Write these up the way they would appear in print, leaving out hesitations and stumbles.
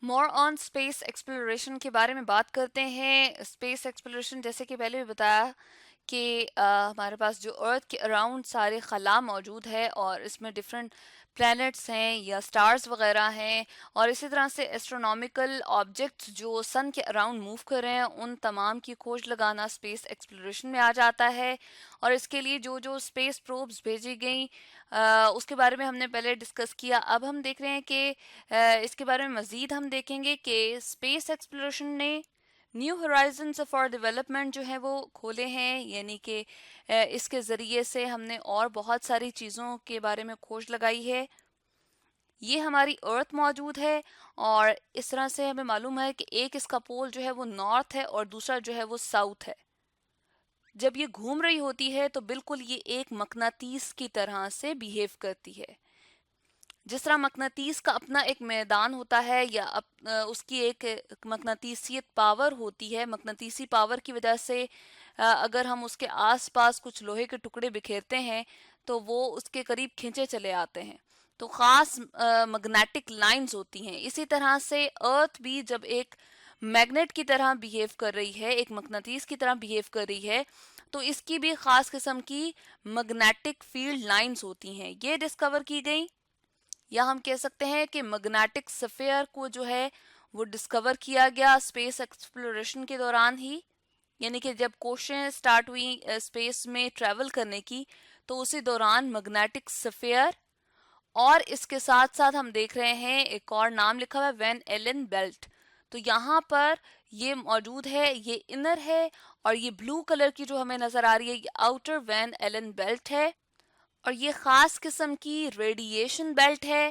مور آن space exploration کے بارے میں بات کرتے ہیں. اسپیس ایکسپلوریشن جیسے کہ پہلے بھی بتایا کہ ہمارے پاس جو ارتھ کے اراؤنڈ سارے خلا موجود ہے اور اس میں ڈفرینٹ پلانٹس ہیں یا سٹارز وغیرہ ہیں, اور اسی طرح سے ایسٹرونومیکل آبجیکٹس جو سن کے اراؤنڈ موو کر رہے ہیں ان تمام کی کھوج لگانا اسپیس ایکسپلوریشن میں آ جاتا ہے. اور اس کے لیے جو جو اسپیس پروبز بھیجی گئیں اس کے بارے میں ہم نے پہلے ڈسکس کیا. اب ہم دیکھ رہے ہیں کہ اس کے بارے میں مزید ہم دیکھیں گے کہ اسپیس ایکسپلوریشن نے نیو ہورائزنز فار ڈیولپمنٹ جو ہیں وہ کھولے ہیں, یعنی کہ اس کے ذریعے سے ہم نے اور بہت ساری چیزوں کے بارے میں کھوج لگائی ہے. یہ ہماری ارتھ موجود ہے اور اس طرح سے ہمیں معلوم ہے کہ ایک اس کا پول جو ہے وہ نارتھ ہے اور دوسرا جو ہے وہ ساؤتھ ہے. جب یہ گھوم رہی ہوتی ہے تو بالکل یہ ایک مقناطیس کی طرح سے بیہیو کرتی ہے. جس طرح مقناطیس کا اپنا ایک میدان ہوتا ہے یا اس کی ایک مقناطیسیت پاور ہوتی ہے, مقناطیسی پاور کی وجہ سے اگر ہم اس کے آس پاس کچھ لوہے کے ٹکڑے بکھیرتے ہیں تو وہ اس کے قریب کھینچے چلے آتے ہیں, تو خاص میگنیٹک لائنز ہوتی ہیں. اسی طرح سے ارتھ بھی جب ایک میگنیٹ کی طرح بیہیو کر رہی ہے, ایک مقناطیس کی طرح بیہیو کر رہی ہے, تو اس کی بھی خاص قسم کی میگنیٹک فیلڈ لائنز ہوتی ہیں. یہ ڈسکور کی گئی, یا ہم کہہ سکتے ہیں کہ میگنیٹک سفیئر کو جو ہے وہ ڈسکور کیا گیا اسپیس ایکسپلوریشن کے دوران ہی. یعنی کہ جب کوششیں سٹارٹ ہوئی اسپیس میں ٹریول کرنے کی تو اسی دوران میگنیٹک سفیئر, اور اس کے ساتھ ساتھ ہم دیکھ رہے ہیں ایک اور نام لکھا ہوا ہے وین ایلن بیلٹ. تو یہاں پر یہ موجود ہے, یہ انر ہے, اور یہ بلو کلر کی جو ہمیں نظر آ رہی ہے یہ آؤٹر وین ایلن بیلٹ ہے, اور یہ خاص قسم کی ریڈیشن بیلٹ ہے.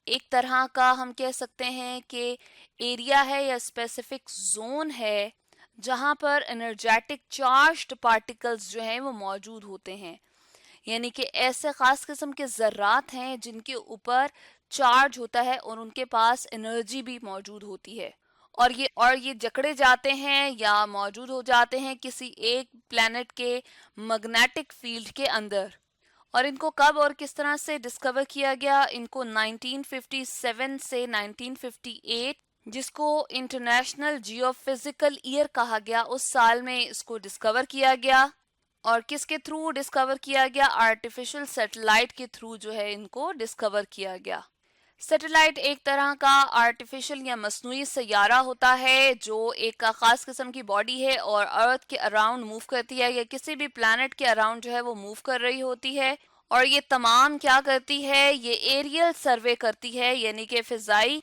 ایک طرح کا ہم کہہ سکتے ہیں کہ ایریا ہے یا اسپیسیفک زون ہے جہاں پر انرجیٹک چارجڈ پارٹیکلز جو ہیں وہ موجود ہوتے ہیں. یعنی کہ ایسے خاص قسم کے ذرات ہیں جن کے اوپر چارج ہوتا ہے اور ان کے پاس انرجی بھی موجود ہوتی ہے, اور یہ جکڑے جاتے ہیں یا موجود ہو جاتے ہیں کسی ایک پلانٹ کے میگنیٹک فیلڈ کے اندر. اور ان کو کب اور کس طرح سے ڈسکور کیا گیا؟ ان کو 1957 سے 1958, جس کو انٹرنیشنل جیو فزیکل ایئر کہا گیا, اس سال میں اس کو ڈسکور کیا گیا. اور کس کے تھرو ڈسکور کیا گیا؟ آرٹیفیشل سیٹلائٹ کے تھرو جو ہے ان کو ڈسکور کیا گیا. سیٹلائٹ ایک طرح کا آرٹیفیشل یا مصنوعی سیارہ ہوتا ہے جو ایک خاص قسم کی باڈی ہے اور ارتھ کے اراؤنڈ موو کرتی ہے, یا کسی بھی پلانٹ کے اراؤنڈ جو ہے وہ موو کر رہی ہوتی ہے. اور یہ تمام کیا کرتی ہے؟ یہ ایریل سروے کرتی ہے, یعنی کہ فضائی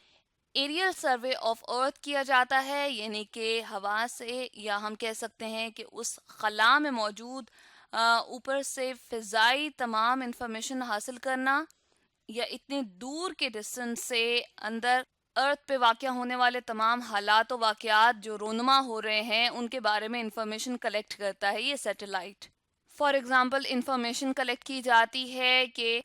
ایریل سروے آف ارتھ کیا جاتا ہے. یعنی کہ ہوا سے, یا ہم کہہ سکتے ہیں کہ اس خلا میں موجود اوپر سے فضائی تمام انفارمیشن حاصل کرنا, یا اتنی دور کے ڈسٹنس سے اندر ارتھ پہ واقع ہونے والے تمام حالات و واقعات جو رونما ہو رہے ہیں ان کے بارے میں انفارمیشن کلیکٹ کرتا ہے یہ satellite. For example information collect کی جاتی ہے کہ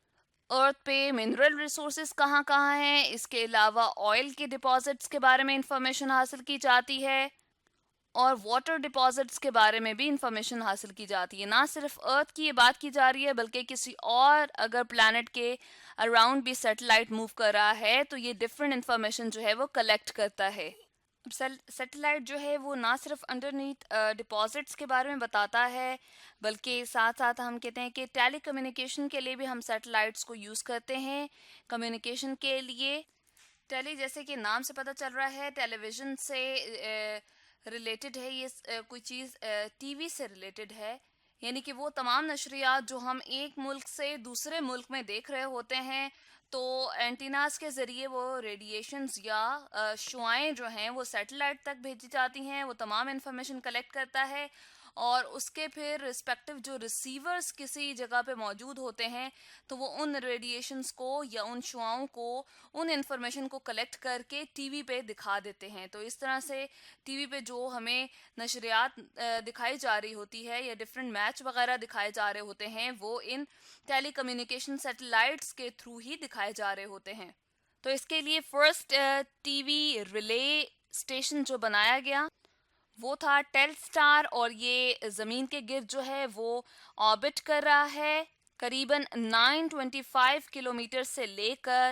ارتھ پہ منرل ریسورسز کہاں کہاں ہیں, اس کے علاوہ آئل کے ڈپازٹس کے بارے میں انفارمیشن حاصل کی جاتی ہے, اور واٹر ڈپازٹس کے بارے میں بھی انفارمیشن حاصل کی جاتی ہے. نہ صرف ارتھ کی یہ بات کی جا رہی ہے بلکہ کسی اور اگر پلانٹ کے اراؤنڈ بھی سیٹلائٹ موو کر رہا ہے تو یہ ڈفرینٹ انفارمیشن جو ہے وہ کلیکٹ کرتا ہے. سیٹلائٹ جو ہے وہ نہ صرف انڈرنیتھ ڈپازٹس کے بارے میں بتاتا ہے بلکہ ساتھ ساتھ ہم کہتے ہیں کہ ٹیلی کمیونیکیشن کے لیے بھی ہم سیٹلائٹس کو یوز کرتے ہیں. کمیونیکیشن کے لیے ٹیلی, جیسے کہ نام سے پتہ چل رہا ہے, ٹیلی ویژن سے ریلیٹڈ ہے یہ کوئی چیز, ٹی وی سے ریلیٹڈ ہے. یعنی کہ وہ تمام نشریات جو ہم ایک ملک سے دوسرے ملک میں دیکھ رہے ہوتے ہیں تو اینٹیناز کے ذریعے وہ ریڈیشنز یا شعائیں جو ہیں وہ سیٹلائٹ تک بھیجی جاتی ہیں. وہ تمام انفارمیشن کلیکٹ کرتا ہے اور اس کے پھر رسپیکٹو جو ریسیورز کسی جگہ پہ موجود ہوتے ہیں تو وہ ان ریڈیشنز کو یا ان شعاؤں کو, ان انفارمیشن کو کلیکٹ کر کے ٹی وی پہ دکھا دیتے ہیں. تو اس طرح سے ٹی وی پہ جو ہمیں نشریات دکھائی جا رہی ہوتی ہے یا ڈفرینٹ میچ وغیرہ دکھائے جا رہے ہوتے ہیں وہ ان ٹیلی کمیونیکیشن سیٹلائٹس کے تھرو ہی دکھائے جا رہے ہوتے ہیں. تو اس کے لیے first T V relay station جو بنایا گیا وہ تھا ٹیل سٹار, اور یہ زمین کے گرد جو ہے وہ آربٹ کر رہا ہے قریباً 925 کلومیٹر سے لے کر